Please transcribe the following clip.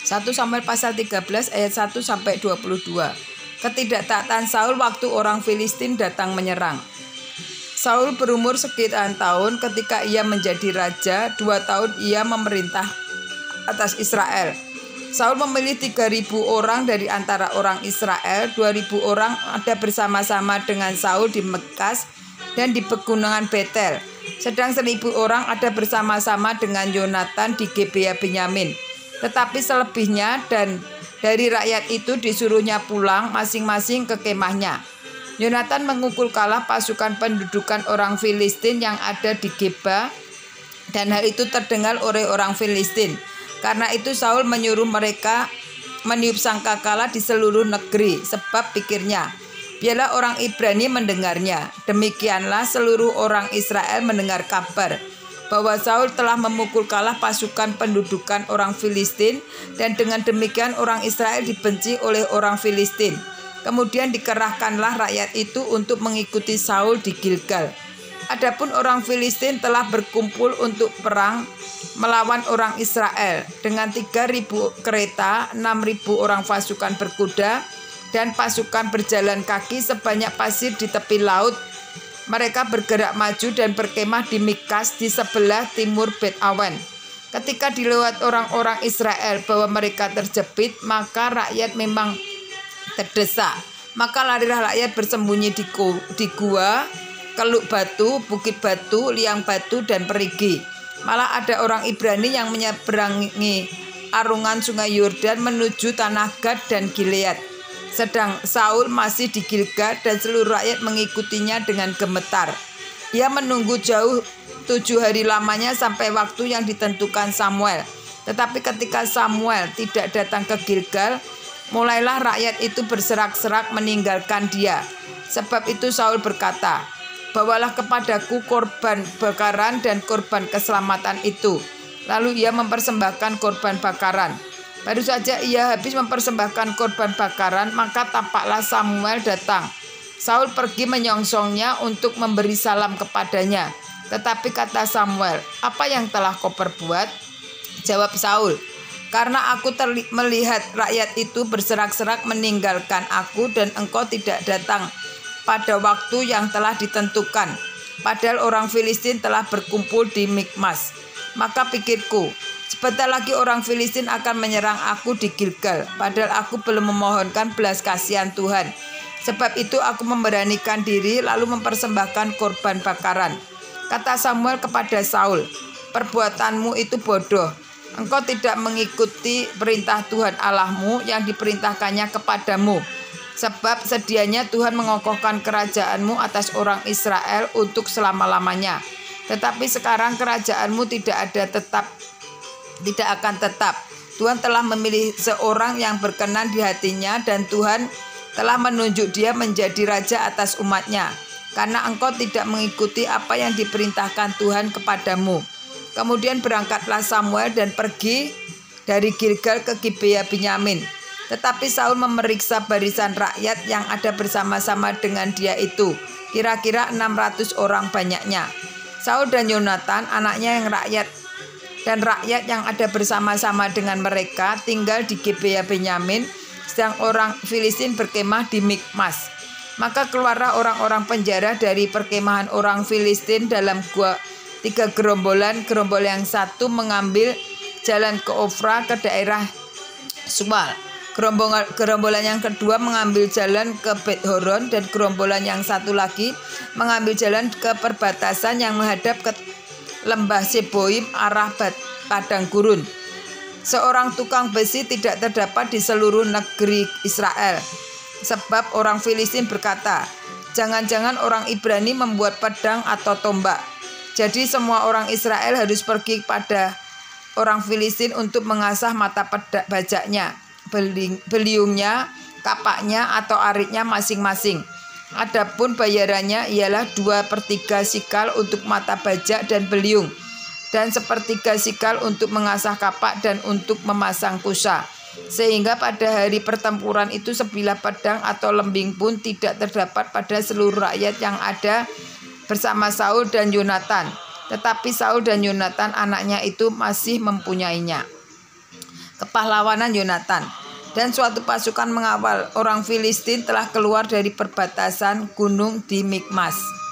1 Samuel pasal 13 ayat 1 sampai 22. Ketidaktaatan Saul waktu orang Filistin datang menyerang. Saul berumur sekian tahun ketika ia menjadi raja. 2 tahun ia memerintah atas Israel. Saul memilih 3.000 orang dari antara orang Israel. 2.000 orang ada bersama-sama dengan Saul di Mekas dan di pegunungan Betel. Sedang 1.000 orang ada bersama-sama dengan Yonatan di Gebea Benyamin. Tetapi selebihnya dan dari rakyat itu disuruhnya pulang masing-masing ke kemahnya. Yonatan memukul kalah pasukan pendudukan orang Filistin yang ada di Geba, dan hal itu terdengar oleh orang Filistin. Karena itu Saul menyuruh mereka meniup sangkakala di seluruh negeri, sebab pikirnya, biarlah orang Ibrani mendengarnya. Demikianlah seluruh orang Israel mendengar kabar bahwa Saul telah memukul kalah pasukan pendudukan orang Filistin, dan dengan demikian orang Israel dibenci oleh orang Filistin. Kemudian dikerahkanlah rakyat itu untuk mengikuti Saul di Gilgal. Adapun orang Filistin telah berkumpul untuk perang melawan orang Israel dengan 3.000 kereta, 6.000 orang pasukan berkuda, dan pasukan berjalan kaki sebanyak pasir di tepi laut. Mereka bergerak maju dan berkemah di Mikas di sebelah timur Bet Awen. Ketika dilihat orang-orang Israel bahwa mereka terjepit, maka rakyat memang terdesak. Maka larilah rakyat bersembunyi di gua, keluk batu, bukit batu, liang batu, dan perigi. Malah ada orang Ibrani yang menyeberangi arungan sungai Yordan menuju tanah Gad dan Gilead. Sedang Saul masih di Gilgal dan seluruh rakyat mengikutinya dengan gemetar. Ia menunggu jauh 7 hari lamanya sampai waktu yang ditentukan Samuel. Tetapi ketika Samuel tidak datang ke Gilgal, mulailah rakyat itu berserak-serak meninggalkan dia. Sebab itu Saul berkata, bawalah kepadaku korban bakaran dan korban keselamatan itu. Lalu ia mempersembahkan korban bakaran. Baru saja ia habis mempersembahkan korban bakaran, maka tampaklah Samuel datang. Saul pergi menyongsongnya untuk memberi salam kepadanya. Tetapi kata Samuel, apa yang telah kau perbuat? Jawab Saul, karena aku melihat rakyat itu berserak-serak meninggalkan aku, dan engkau tidak datang pada waktu yang telah ditentukan. Padahal orang Filistin telah berkumpul di Mikmas. Maka pikirku, sebentar lagi orang Filistin akan menyerang aku di Gilgal. Padahal aku belum memohonkan belas kasihan Tuhan. Sebab itu aku memberanikan diri lalu mempersembahkan korban bakaran. Kata Samuel kepada Saul, perbuatanmu itu bodoh. Engkau tidak mengikuti perintah Tuhan Allahmu yang diperintahkannya kepadamu. Sebab sedianya Tuhan mengokohkan kerajaanmu atas orang Israel untuk selama-lamanya. Tetapi sekarang kerajaanmu tidak akan tetap. Tuhan telah memilih seorang yang berkenan di hatinya, dan Tuhan telah menunjuk dia menjadi raja atas umatnya. Karena engkau tidak mengikuti apa yang diperintahkan Tuhan kepadamu. Kemudian berangkatlah Samuel dan pergi dari Gilgal ke Gebea Benyamin. Tetapi Saul memeriksa barisan rakyat yang ada bersama-sama dengan dia itu, kira-kira 600 orang banyaknya. Saul dan Yonatan, anaknya yang rakyat yang ada bersama-sama dengan mereka tinggal di Gebea Benyamin, sedang orang Filistin berkemah di Mikmas. Maka keluarlah orang-orang penjara dari perkemahan orang Filistin dalam gua 3 gerombolan. Gerombolan yang satu mengambil jalan ke Ofra ke daerah Sual. Gerombolan yang kedua mengambil jalan ke Bet-horon, dan gerombolan yang satu lagi mengambil jalan ke perbatasan yang menghadap ke lembah Seboim arah padang gurun. Seorang tukang besi tidak terdapat di seluruh negeri Israel. Sebab orang Filistin berkata, jangan-jangan orang Ibrani membuat pedang atau tombak. Jadi semua orang Israel harus pergi pada orang Filistin untuk mengasah mata bajaknya, beliungnya, kapaknya atau aritnya masing-masing. Adapun bayarannya ialah 2/3 sikal untuk mata bajak dan beliung, dan 1/3 sikal untuk mengasah kapak dan untuk memasang kusa. Sehingga pada hari pertempuran itu sebilah pedang atau lembing pun tidak terdapat pada seluruh rakyat yang ada bersama Saul dan Yonatan. Tetapi Saul dan Yonatan anaknya itu masih mempunyainya. kepahlawanan Yonatan. Dan suatu pasukan mengawal orang Filistin telah keluar dari perbatasan gunung di Mikmas.